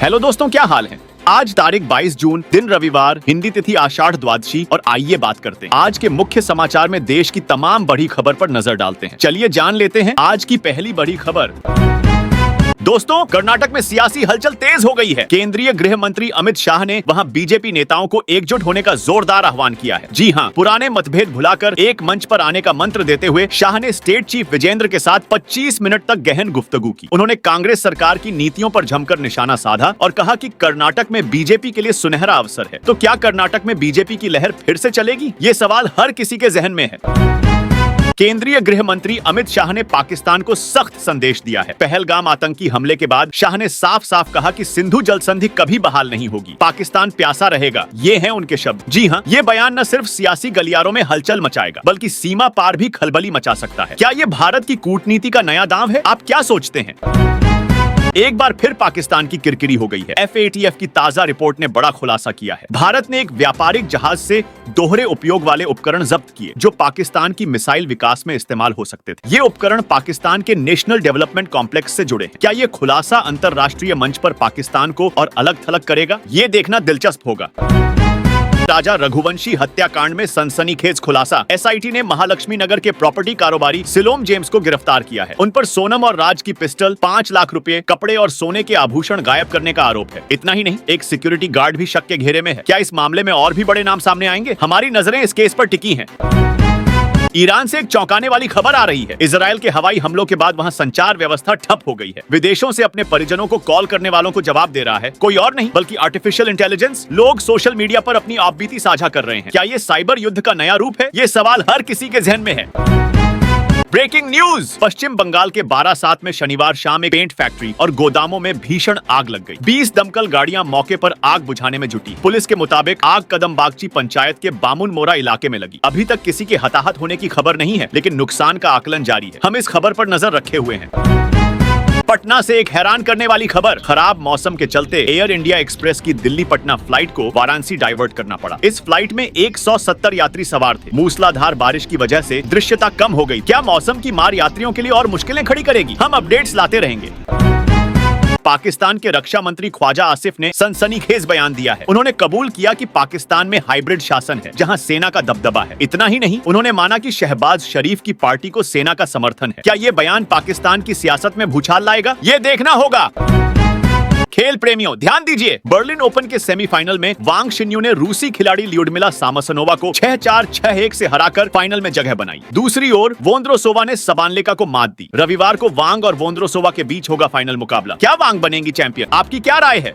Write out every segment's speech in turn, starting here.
Hello दोस्तों, क्या हाल है। आज तारीख 22 जून, दिन रविवार, हिंदी तिथि आषाढ़ द्वादशी। और आइए बात करते हैं आज के मुख्य समाचार में देश की तमाम बड़ी खबर पर नजर डालते हैं। चलिए जान लेते हैं आज की पहली बड़ी खबर। दोस्तों, कर्नाटक में सियासी हलचल तेज हो गई है। केंद्रीय गृह मंत्री अमित शाह ने वहां बीजेपी नेताओं को एकजुट होने का जोरदार आह्वान किया है। जी हां, पुराने मतभेद भुलाकर एक मंच पर आने का मंत्र देते हुए शाह ने स्टेट चीफ विजेंद्र के साथ 25 मिनट तक गहन गुफ्तगू की। उन्होंने कांग्रेस सरकार की नीतियों पर जमकर निशाना साधा और कहा कि कर्नाटक में बीजेपी के लिए सुनहरा अवसर है। तो क्या कर्नाटक में बीजेपी की लहर फिर से चलेगी? ये सवाल हर किसी के जहन में है। केंद्रीय गृह मंत्री अमित शाह ने पाकिस्तान को सख्त संदेश दिया है। पहलगाम आतंकी हमले के बाद शाह ने साफ साफ कहा कि सिंधु जल संधि कभी बहाल नहीं होगी, पाकिस्तान प्यासा रहेगा। ये हैं उनके शब्द। जी हां, ये बयान न सिर्फ सियासी गलियारों में हलचल मचाएगा बल्कि सीमा पार भी खलबली मचा सकता है। क्या ये भारत की कूटनीति का नया दांव है? आप क्या सोचते हैं? एक बार फिर पाकिस्तान की किरकिरी हो गई है। FATF की ताजा रिपोर्ट ने बड़ा खुलासा किया है। भारत ने एक व्यापारिक जहाज से दोहरे उपयोग वाले उपकरण जब्त किए जो पाकिस्तान की मिसाइल विकास में इस्तेमाल हो सकते थे। ये उपकरण पाकिस्तान के नेशनल डेवलपमेंट कॉम्प्लेक्स से जुड़े हैं। क्या ये खुलासा अंतरराष्ट्रीय मंच पर पाकिस्तान को और अलग थलग करेगा? ये देखना दिलचस्प होगा। राजा रघुवंशी हत्याकांड में सनसनीखेज खुलासा। SIT ने महालक्ष्मी नगर के प्रॉपर्टी कारोबारी सिलोम जेम्स को गिरफ्तार किया है। उन पर सोनम और राज की पिस्टल, 5 लाख रुपए, कपड़े और सोने के आभूषण गायब करने का आरोप है। इतना ही नहीं, एक सिक्योरिटी गार्ड भी शक के घेरे में है। क्या इस मामले में और भी बड़े नाम सामने आएंगे? हमारी नजरें इस केस पर टिकी हैं। ईरान से एक चौंकाने वाली खबर आ रही है। इजरायल के हवाई हमलों के बाद वहां संचार व्यवस्था ठप हो गई है। विदेशों से अपने परिजनों को कॉल करने वालों को जवाब दे रहा है कोई और नहीं बल्कि आर्टिफिशियल इंटेलिजेंस। लोग सोशल मीडिया पर अपनी आपबीती साझा कर रहे हैं। क्या ये साइबर युद्ध का नया रूप है? ये सवाल हर किसी के जहन में है। Breaking news! पश्चिम बंगाल के बारासात में शनिवार शाम एक पेंट फैक्ट्री और गोदामों में भीषण आग लग गई। 20 दमकल गाड़ियां मौके पर आग बुझाने में जुटी। पुलिस के मुताबिक आग कदम बागची पंचायत के बामुन मोरा इलाके में लगी। अभी तक किसी के हताहत होने की खबर नहीं है, लेकिन नुकसान का आकलन जारी है। हम इस खबर पर नजर रखे हुए हैं। पटना से एक हैरान करने वाली खबर। खराब मौसम के चलते एयर इंडिया एक्सप्रेस की दिल्ली पटना फ्लाइट को वाराणसी डाइवर्ट करना पड़ा। इस फ्लाइट में 170 यात्री सवार थे। मूसलाधार बारिश की वजह से दृश्यता कम हो गई। क्या मौसम की मार यात्रियों के लिए और मुश्किलें खड़ी करेगी? हम अपडेट्स लाते रहेंगे। पाकिस्तान के रक्षा मंत्री ख्वाजा आसिफ ने सनसनीखेज बयान दिया है। उन्होंने कबूल किया कि पाकिस्तान में हाइब्रिड शासन है जहां सेना का दबदबा है। इतना ही नहीं, उन्होंने माना कि शहबाज शरीफ की पार्टी को सेना का समर्थन है। क्या ये बयान पाकिस्तान की सियासत में भूचाल लाएगा? ये देखना होगा। खेल प्रेमियों, ध्यान दीजिए। बर्लिन ओपन के सेमीफाइनल में वांग शिन्यू ने रूसी खिलाड़ी ल्यूडमिला सामसनोवा को 6-4, 6-1 से हराकर फाइनल में जगह बनाई। दूसरी ओर वोंद्रोसोवा ने सबनलेका को मात दी। रविवार को वांग और वोंद्रोसोवा के बीच होगा फाइनल मुकाबला। क्या वांग बनेंगी चैंपियन? आपकी क्या राय है?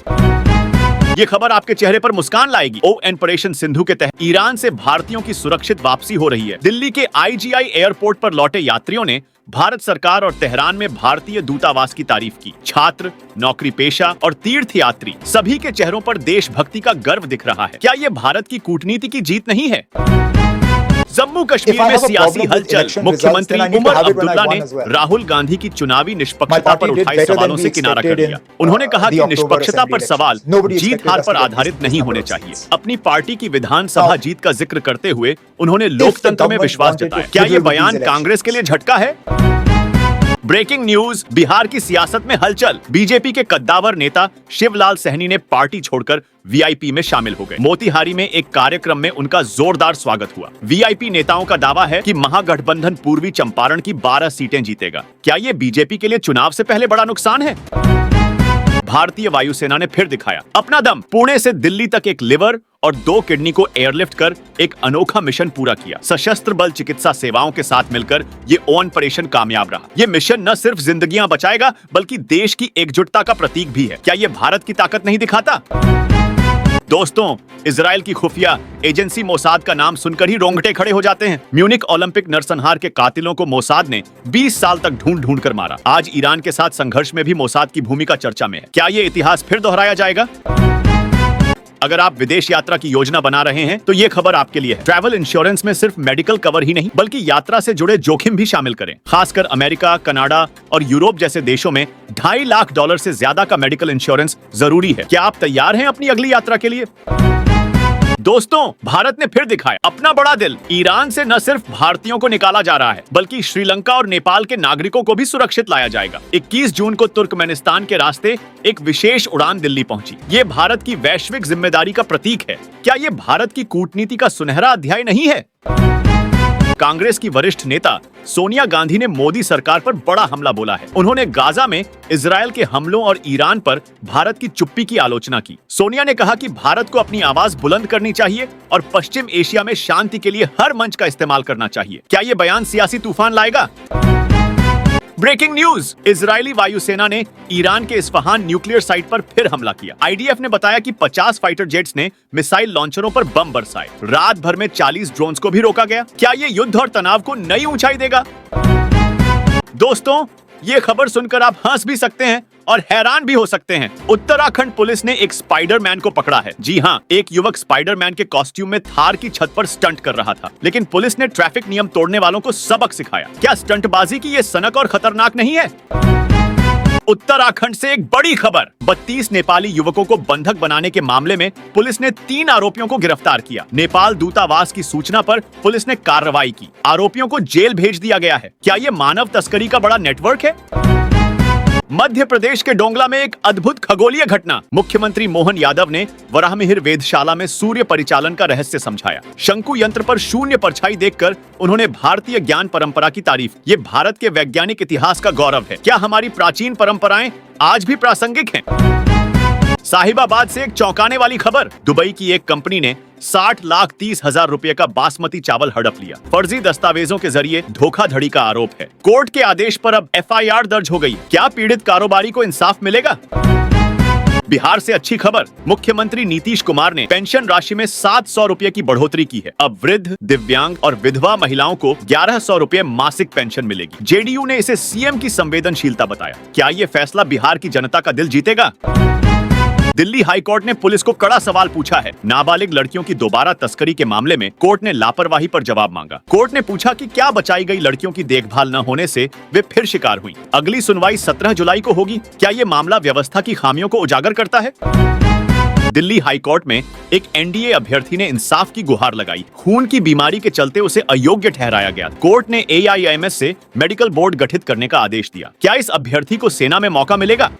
ये खबर आपके चेहरे पर मुस्कान लाएगी। ऑपरेशन सिंधु के तहत ईरान से भारतीयों की सुरक्षित वापसी हो रही है। दिल्ली के IGI एयरपोर्ट पर लौटे यात्रियों ने भारत सरकार और तेहरान में भारतीय दूतावास की तारीफ की। छात्र, नौकरी पेशा और तीर्थ यात्री सभी के चेहरों पर देशभक्ति का गर्व दिख रहा है। क्या ये भारत की कूटनीति की जीत नहीं है? जम्मू कश्मीर में सियासी हलचल। मुख्यमंत्री उमर अब्दुल्ला ने राहुल गांधी की चुनावी निष्पक्षता पर उठाए सवालों से किनारा कर दिया। उन्होंने कहा कि निष्पक्षता पर सवाल जीत हार पर आधारित नहीं होने चाहिए। अपनी पार्टी की विधानसभा जीत का जिक्र करते हुए उन्होंने लोकतंत्र में विश्वास जताया। क्या ये बयान कांग्रेस के लिए झटका है? Breaking news! बिहार की सियासत में हलचल। बीजेपी के कद्दावर नेता शिवलाल सहनी ने पार्टी छोड़कर VIP में शामिल हो गए। मोतिहारी में एक कार्यक्रम में उनका जोरदार स्वागत हुआ। VIP नेताओं का दावा है कि महागठबंधन पूर्वी चंपारण की 12 सीटें जीतेगा। क्या ये बीजेपी के लिए चुनाव से पहले बड़ा नुकसान है? भारतीय वायुसेना ने फिर दिखाया अपना दम। पुणे से दिल्ली तक एक लिवर और 2 किडनी को एयरलिफ्ट कर एक अनोखा मिशन पूरा किया। सशस्त्र बल चिकित्सा सेवाओं के साथ मिलकर ये ऑपरेशन कामयाब रहा। ये मिशन न सिर्फ जिंदगियां बचाएगा बल्कि देश की एकजुटता का प्रतीक भी है। क्या ये भारत की ताकत नहीं दिखाता? दोस्तों, इजराइल की खुफिया एजेंसी मोसाद का नाम सुनकर ही रोंगटे खड़े हो जाते हैं। म्यूनिक ओलंपिक नरसंहार के कातिलों को मोसाद ने 20 साल तक ढूंढ कर मारा। आज ईरान के साथ संघर्ष में भी मोसाद की भूमिका चर्चा में है। क्या ये इतिहास फिर दोहराया जाएगा? अगर आप विदेश यात्रा की योजना बना रहे हैं तो ये खबर आपके लिए है। ट्रैवल इंश्योरेंस में सिर्फ मेडिकल कवर ही नहीं बल्कि यात्रा से जुड़े जोखिम भी शामिल करें। खासकर अमेरिका, कनाडा और यूरोप जैसे देशों में $2.5 लाख से ज्यादा का मेडिकल इंश्योरेंस जरूरी है। क्या आप तैयार हैं अपनी अगली यात्रा के लिए? दोस्तों, भारत ने फिर दिखाया अपना बड़ा दिल। ईरान से न सिर्फ भारतीयों को निकाला जा रहा है, बल्कि श्रीलंका और नेपाल के नागरिकों को भी सुरक्षित लाया जाएगा। 21 जून को तुर्कमेनिस्तान के रास्ते एक विशेष उड़ान दिल्ली पहुंची। ये भारत की वैश्विक जिम्मेदारी का प्रतीक है। क्या ये भारत की कूटनीति का सुनहरा अध्याय नहीं है? कांग्रेस की वरिष्ठ नेता सोनिया गांधी ने मोदी सरकार पर बड़ा हमला बोला है। उन्होंने गाजा में इजरायल के हमलों और ईरान पर भारत की चुप्पी की आलोचना की। सोनिया ने कहा कि भारत को अपनी आवाज बुलंद करनी चाहिए और पश्चिम एशिया में शांति के लिए हर मंच का इस्तेमाल करना चाहिए। क्या ये बयान सियासी तूफान लाएगा? ब्रेकिंग न्यूज, इजरायली वायुसेना ने ईरान के इस्फहान न्यूक्लियर साइट पर फिर हमला किया। आईडीएफ ने बताया कि 50 फाइटर जेट्स ने मिसाइल लॉन्चरों पर बम बरसाए। रात भर में 40 ड्रोन्स को भी रोका गया। क्या ये युद्ध और तनाव को नई ऊंचाई देगा? दोस्तों, ये खबर सुनकर आप हंस भी सकते हैं और हैरान भी हो सकते हैं। उत्तराखंड पुलिस ने एक स्पाइडरमैन को पकड़ा है। जी हाँ, एक युवक स्पाइडरमैन के कॉस्ट्यूम में थार की छत पर स्टंट कर रहा था, लेकिन पुलिस ने ट्रैफिक नियम तोड़ने वालों को सबक सिखाया। क्या स्टंटबाजी की ये सनक और खतरनाक नहीं है? उत्तराखंड से एक बड़ी खबर, 32 नेपाली युवकों को बंधक बनाने के मामले में पुलिस ने 3 आरोपियों को गिरफ्तार किया। नेपाल दूतावास की सूचना पर पुलिस ने कार्रवाई की। आरोपियों को जेल भेज दिया गया है। क्या ये मानव तस्करी का बड़ा नेटवर्क है? मध्य प्रदेश के डोंगला में एक अद्भुत खगोलीय घटना। मुख्यमंत्री मोहन यादव ने वराहमिहिर वेधशाला में सूर्य परिचालन का रहस्य समझाया। शंकु यंत्र पर शून्य परछाई देखकर उन्होंने भारतीय ज्ञान परंपरा की तारीफ। ये भारत के वैज्ञानिक इतिहास का गौरव है। क्या हमारी प्राचीन परंपराएं आज भी प्रासंगिक हैं? साहिबाबाद से एक चौंकाने वाली खबर, दुबई की एक कंपनी ने 60,30,000 रुपए का बासमती चावल हड़प लिया। फर्जी दस्तावेजों के जरिए धोखाधड़ी का आरोप है। कोर्ट के आदेश पर अब एफआईआर दर्ज हो गई। क्या पीड़ित कारोबारी को इंसाफ मिलेगा? बिहार से अच्छी खबर, मुख्यमंत्री नीतीश कुमार ने पेंशन राशि में 700 रुपए की बढ़ोतरी की है। अब वृद्ध, दिव्यांग और विधवा महिलाओं को 1100 रुपए मासिक पेंशन मिलेगी। जेडीयू ने इसे सीएम की संवेदनशीलता बताया। क्या ये फैसला बिहार की जनता का दिल जीतेगा? दिल्ली हाईकोर्ट ने पुलिस को कड़ा सवाल पूछा है। नाबालिग लड़कियों की दोबारा तस्करी के मामले में कोर्ट ने लापरवाही पर जवाब मांगा। कोर्ट ने पूछा कि क्या बचाई गई लड़कियों की देखभाल न होने से वे फिर शिकार हुई। अगली सुनवाई 17 जुलाई को होगी। क्या ये मामला व्यवस्था की खामियों को उजागर करता है? दिल्ली हाईकोर्ट में एक एनडीए अभ्यर्थी ने इंसाफ की गुहार लगाई। खून की बीमारी के चलते उसे अयोग्य ठहराया गया। कोर्ट ने एआईएमएस से मेडिकल बोर्ड गठित करने का आदेश दिया। क्या इस अभ्यर्थी को सेना में मौका मिलेगा?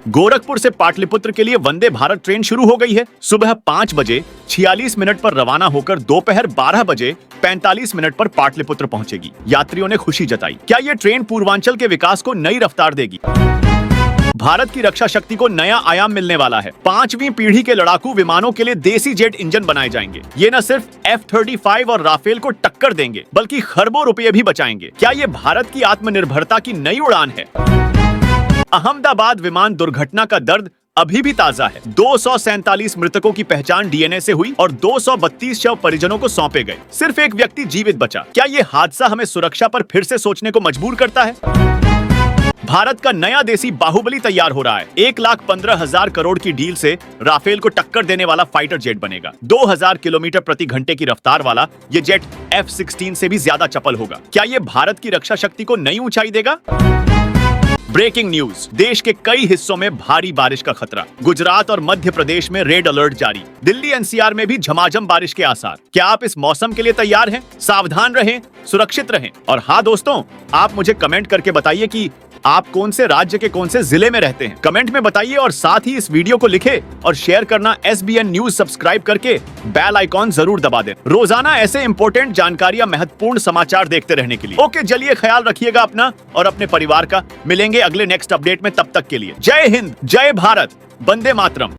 गोरखपुर से पाटलिपुत्र के लिए वंदे भारत ट्रेन शुरू हो गई है। सुबह 5 बजे 46 मिनट पर रवाना होकर दोपहर 12 बजे 45 मिनट पर पाटलिपुत्र पहुंचेगी। यात्रियों ने खुशी जताई। क्या ये ट्रेन पूर्वांचल के विकास को नई रफ्तार देगी? भारत की रक्षा शक्ति को नया आयाम मिलने वाला है। 5वीं पीढ़ी के लड़ाकू विमानों के लिए देसी जेट इंजन बनाए जाएंगे। ये न सिर्फ F-35 और राफेल को टक्कर देंगे, बल्कि खरबों रुपए भी बचाएंगे। क्या ये भारत की आत्मनिर्भरता की नई उड़ान है? अहमदाबाद विमान दुर्घटना का दर्द अभी भी ताजा है। 247 मृतकों की पहचान डीएनए से हुई और 232 शव परिजनों को सौंपे गए। सिर्फ एक व्यक्ति जीवित बचा। क्या ये हादसा हमें सुरक्षा पर फिर से सोचने को मजबूर करता है? भारत का नया देसी बाहुबली तैयार हो रहा है। 1,15,000 करोड़ की डील से राफेल को टक्कर देने वाला फाइटर जेट बनेगा। 2000 किलोमीटर प्रति घंटे की रफ्तार वाला ये जेट F-16 से भी ज्यादा चपल होगा। क्या ये भारत की रक्षा शक्ति को नई ऊंचाई देगा? ब्रेकिंग न्यूज, देश के कई हिस्सों में भारी बारिश का खतरा। गुजरात और मध्य प्रदेश में रेड अलर्ट जारी। दिल्ली एनसीआर में भी झमाझम बारिश के आसार। क्या आप इस मौसम के लिए तैयार हैं? सावधान रहें, सुरक्षित रहें। और हाँ दोस्तों, आप मुझे कमेंट करके बताइए कि आप कौन से राज्य के कौन से जिले में रहते हैं। कमेंट में बताइए और साथ ही इस वीडियो को लिखे और शेयर करना। SBN न्यूज सब्सक्राइब करके बेल आइकॉन जरूर दबा दें, रोजाना ऐसे इंपॉर्टेंट जानकारियां, महत्वपूर्ण समाचार देखते रहने के लिए। ओके, चलिए, ख्याल रखिएगा अपना और अपने परिवार का। मिलेंगे अगले नेक्स्ट अपडेट में। तब तक के लिए जय हिंद, जय भारत, वंदे मातरम।